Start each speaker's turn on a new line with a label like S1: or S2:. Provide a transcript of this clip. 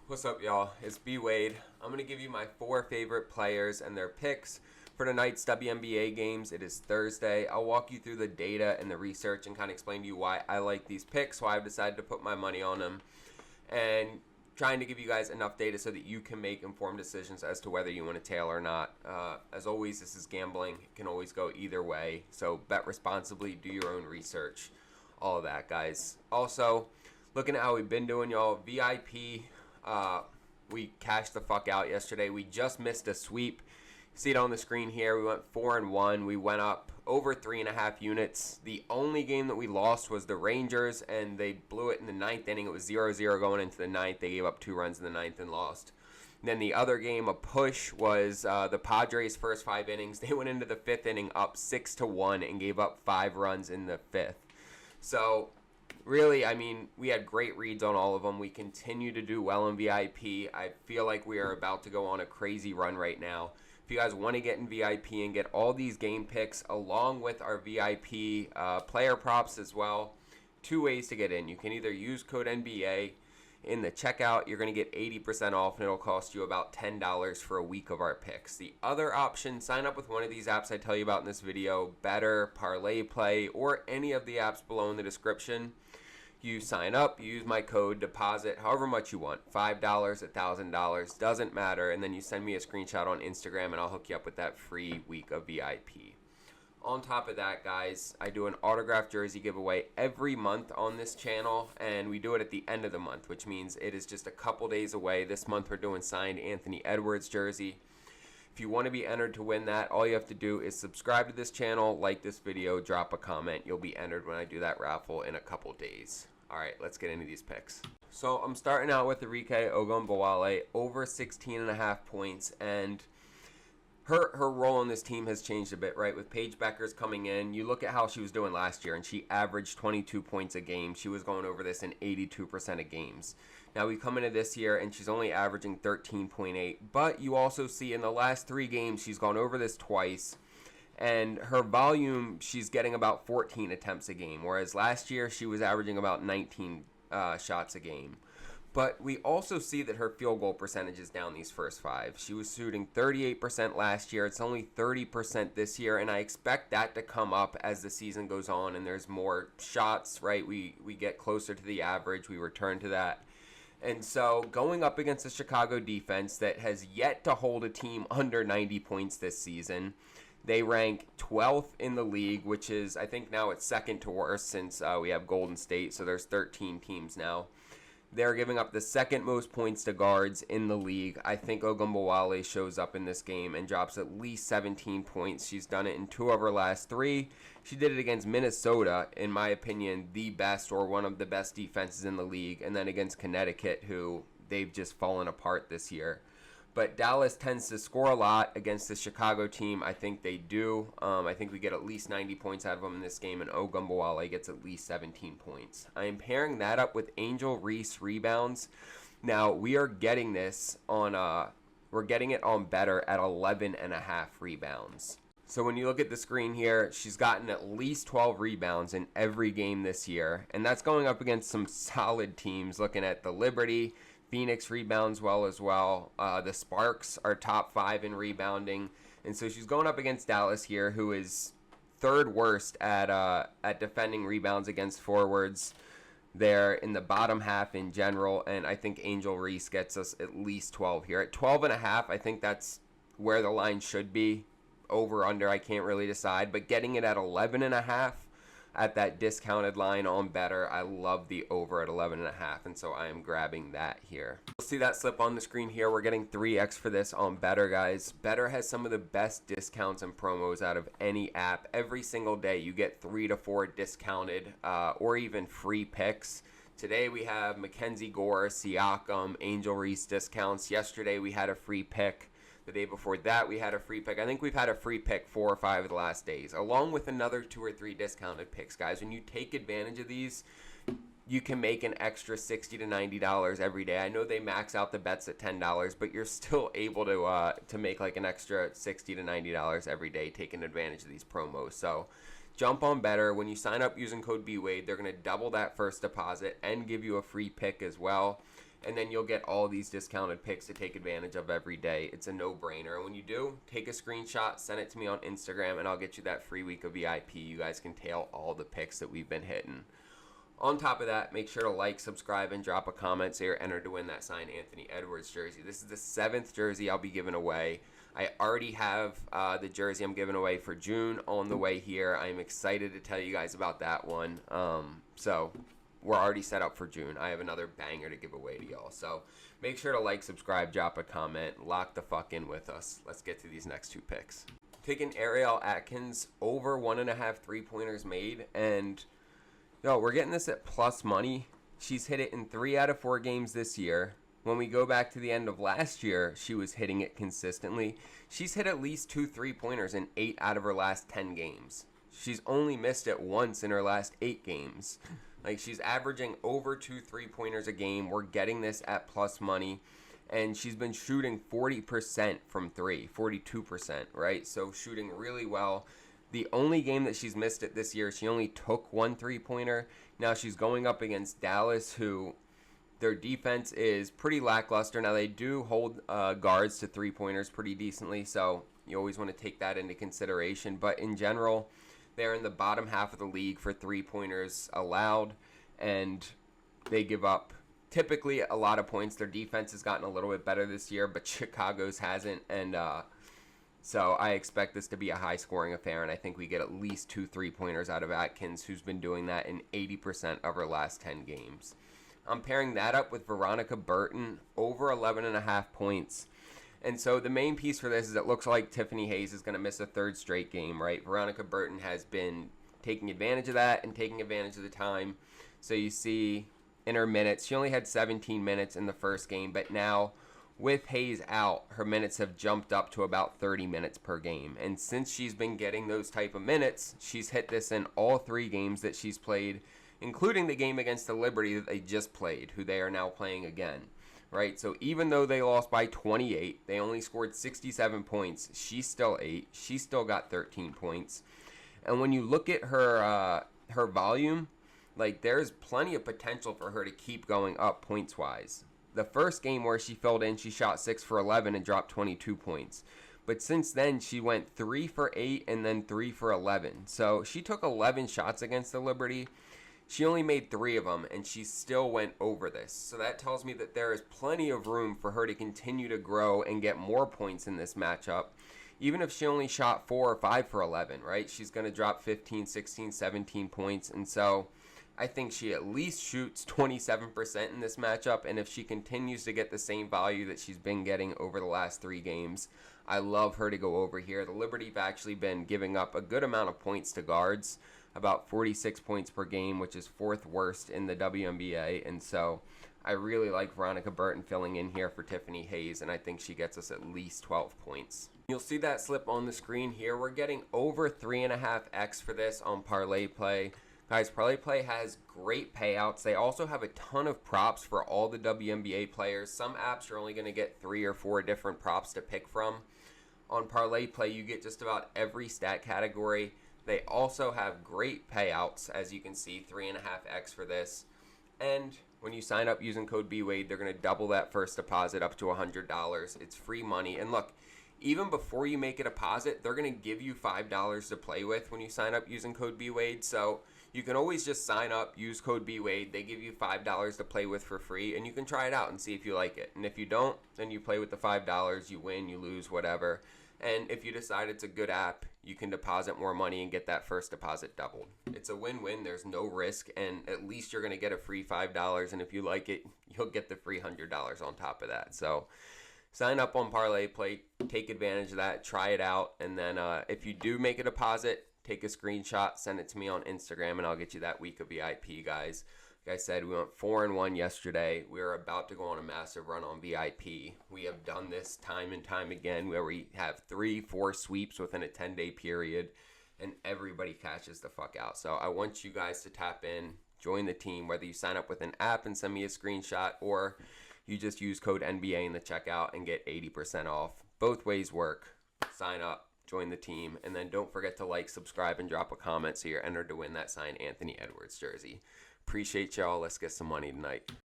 S1: What's up, y'all? It's BWADE. I'm going to give you my 4 favorite players and their picks for tonight's WNBA games. It is Thursday. I'll walk you through the data and the research and kind of explain to you why I like these picks, why I've decided to put my money on them, and trying to give you guys enough data so that you can make informed decisions as to whether you want to tail or not. As always, this is gambling. It can always go either way, so bet responsibly, do your own research, all of that, guys. Also, looking at how we've been doing, y'all, VIP, we cashed the fuck out yesterday. We just missed a sweep. See it on the screen here. We went 4-1. We went up over 3.5 units. The only game that we lost was the Rangers, and they blew it in the 9th inning. It was 0-0 going into the 9th. They gave up 2 runs in the 9th and lost. And then the other game, a push, was the Padres' first 5 innings. They went into the 5th inning up 6-1 and gave up 5 runs in the 5th. So really, I mean, we had great reads on all of them. We continue to do well in VIP. I feel like we are about to go on a crazy run right now. If you guys want to get in VIP and get all these game picks along with our VIP player props as well, 2 ways to get in. You can either use code NBA in the checkout. You're going to get 80% off, and it'll cost you about $10 for a week of our picks. The other option, sign up with one of these apps I tell you about in this video, Betr, Parlay Play, or any of the apps below in the description. You sign up, you use my code, deposit however much you want, $5, $1,000, doesn't matter, and then you send me a screenshot on Instagram and I'll hook you up with that free week of VIP. On top of that, guys, I do an autographed jersey giveaway every month on this channel, and we do it at the end of the month, which means it is just a couple days away. This month we're doing signed Anthony Edwards jersey. If you want to be entered to win that, all you have to do is subscribe to this channel, like this video, drop a comment. You'll be entered when I do that raffle in a couple days. All right, let's get into these picks. So I'm starting out with Ariel Atkins, over 16.5 points, and her role on this team has changed a bit, right? With Paige Bueckers coming in, you look at how she was doing last year, and she averaged 22 points a game. She was going over this in 82% of games. Now we come into this year, and she's only averaging 13.8, but you also see in the last 3 games, she's gone over this twice. And her volume, she's getting about 14 attempts a game, whereas last year she was averaging about 19 shots a game. But we also see that her field goal percentage is down these first 5. She was shooting 38% last year. It's only 30% this year, and I expect that to come up as the season goes on and there's more shots, right? We get closer to the average. We return to that. And so going up against the Chicago defense that has yet to hold a team under 90 points this season, they rank 12th in the league, which is, I think now it's second to worst since we have Golden State, so there's 13 teams now. They're giving up the second most points to guards in the league. I think Ogunbowale shows up in this game and drops at least 17 points. She's done it in 2 of her last 3. She did it against Minnesota, in my opinion, the best or one of the best defenses in the league, and then against Connecticut, who they've just fallen apart this year. But Dallas tends to score a lot against the Chicago team. I think they do. I think we get at least 90 points out of them in this game, and Ogunbowale gets at least 17 points. I am pairing that up with Angel Reese rebounds. Now, we are getting this on, we're getting it on Betr at 11.5 rebounds. So when you look at the screen here, she's gotten at least 12 rebounds in every game this year, and that's going up against some solid teams. Looking at the Liberty, Phoenix rebounds well as well. The Sparks are top 5 in rebounding. And so she's going up against Dallas here, who is 3rd worst at defending rebounds against forwards. They're in the bottom half in general, and I think Angel Reese gets us at least 12 here. At 12.5, I think that's where the line should be. Over, under, I can't really decide. But getting it at 11.5, at that discounted line on Betr, I love the over at 11.5, and so I am grabbing that here. You'll see that slip on the screen here. We're getting 3x for this on Betr, guys. Betr has some of the best discounts and promos out of any app. Every single day you get 3 to 4 discounted or even free picks. Today we have Mackenzie Gore, Siakam, Angel Reese discounts. Yesterday we had a free pick. The day before that, we had a free pick. I think we've had a free pick 4 or 5 of the last days, along with another 2 or 3 discounted picks, guys. When you take advantage of these, you can make an extra $60 to $90 every day. I know they max out the bets at $10, but you're still able to make like an extra $60 to $90 every day taking advantage of these promos. So jump on Betr. When you sign up using code BWADE, they're going to double that first deposit and give you a free pick as well. and then you'll get all these discounted picks to take advantage of every day. It's a no-brainer. And when you do, take a screenshot, send it to me on Instagram, and I'll get you that free week of VIP. You guys can tail all the picks that we've been hitting. On top of that, make sure to like, subscribe, and drop a comment so you're entered to win that signed Anthony Edwards jersey. This is the 7th jersey I'll be giving away. I already have the jersey I'm giving away for June on the way here. I'm excited to tell you guys about that one. So we're already set up for June. I have another banger to give away to y'all. So make sure to like, subscribe, drop a comment, lock the fuck in with us. Let's get to these next 2 picks. Taking Ariel Atkins over 1.5 3-pointers made, and we're getting this at plus money. She's hit it in 3 out of 4 games this year. When we go back to the end of last year, she was hitting it consistently. She's hit at least 2 3-pointers in 8 out of her last 10 games. She's only missed it once in her last 8 games. Like, she's averaging over 2 3-pointers a game. We're getting this at plus money. And she's been shooting 40% from 3, 42%, right? So shooting really well. The only game that she's missed it this year, she only took 1 3-pointer. Now she's going up against Dallas, who their defense is pretty lackluster. Now they do hold guards to 3-pointers pretty decently, so you always want to take that into consideration. But in general, they're in the bottom half of the league for 3-pointers allowed, and they give up typically a lot of points. Their defense has gotten a little bit better this year, but Chicago's hasn't, and so I expect this to be a high-scoring affair, and I think we get at least 2 3-pointers out of Atkins, who's been doing that in 80% of her last 10 games. I'm pairing that up with Veronica Burton, over 11.5 points. And so the main piece for this is it looks like Tiffany Hayes is going to miss a 3rd straight game, right? Veronica Burton has been taking advantage of that and taking advantage of the time. So you see in her minutes, she only had 17 minutes in the first game, but now with Hayes out, her minutes have jumped up to about 30 minutes per game. And since she's been getting those type of minutes, she's hit this in all 3 games that she's played, including the game against the Liberty that they just played, who they are now playing again, right? So even though they lost by 28, they only scored 67 points. She still ate. She still got 13 points. And when you look at her her volume, like, there's plenty of potential for her to keep going up points-wise. The first game where she filled in, she shot 6 for 11 and dropped 22 points. But since then, she went 3 for 8 and then 3 for 11. So she took 11 shots against the Liberty. She only made 3 of them, and she still went over this. So that tells me that there is plenty of room for her to continue to grow and get more points in this matchup. Even if she only shot 4 or 5 for 11, right? She's going to drop 15, 16, 17 points. And so I think she at least shoots 27% in this matchup. And if she continues to get the same value that she's been getting over the last 3 games, I love her to go over here. The Liberty have actually been giving up a good amount of points to guards, about 46 points per game, which is 4th worst in the WNBA. And so I really like Veronica Burton filling in here for Tiffany Hayes, and I think she gets us at least 12 points. You'll see that slip on the screen here. We're getting over 3.5x for this on Parlay Play. Guys, Parlay Play has great payouts. They also have a ton of props for all the WNBA players. Some apps you're only going to get 3 or 4 different props to pick from. On Parlay Play, you get just about every stat category. They also have great payouts, as you can see, 3.5x for this. And when you sign up using code BWADE, they're going to double that first deposit up to $100. It's free money. And look, even before you make a deposit, they're going to give you $5 to play with when you sign up using code BWADE. So you can always just sign up, use code BWADE. They give you $5 to play with for free, and you can try it out and see if you like it. And if you don't, then you play with the $5. You win, you lose, whatever. And if you decide it's a good app, you can deposit more money and get that first deposit doubled. It's a win-win. There's no risk, and at least you're going to get a free $5. And if you like it, you'll get the free $100 on top of that. So sign up on Parlay Play, take advantage of that, try it out. And then if you do make a deposit, take a screenshot, send it to me on Instagram, and I'll get you that week of VIP, guys. Like I said, we went 4-1 yesterday. We are about to go on a massive run on VIP. We have done this time and time again where we have 3-4 sweeps within a 10-day period, and everybody cashes the fuck out. So I want you guys to tap in, join the team, whether you sign up with an app and send me a screenshot, or you just use code NBA in the checkout and get 80% off. Both ways work. Sign up, join the team, and then don't forget to like, subscribe, and drop a comment so you're entered to win that signed Anthony Edwards jersey. Appreciate y'all. Let's get some money tonight.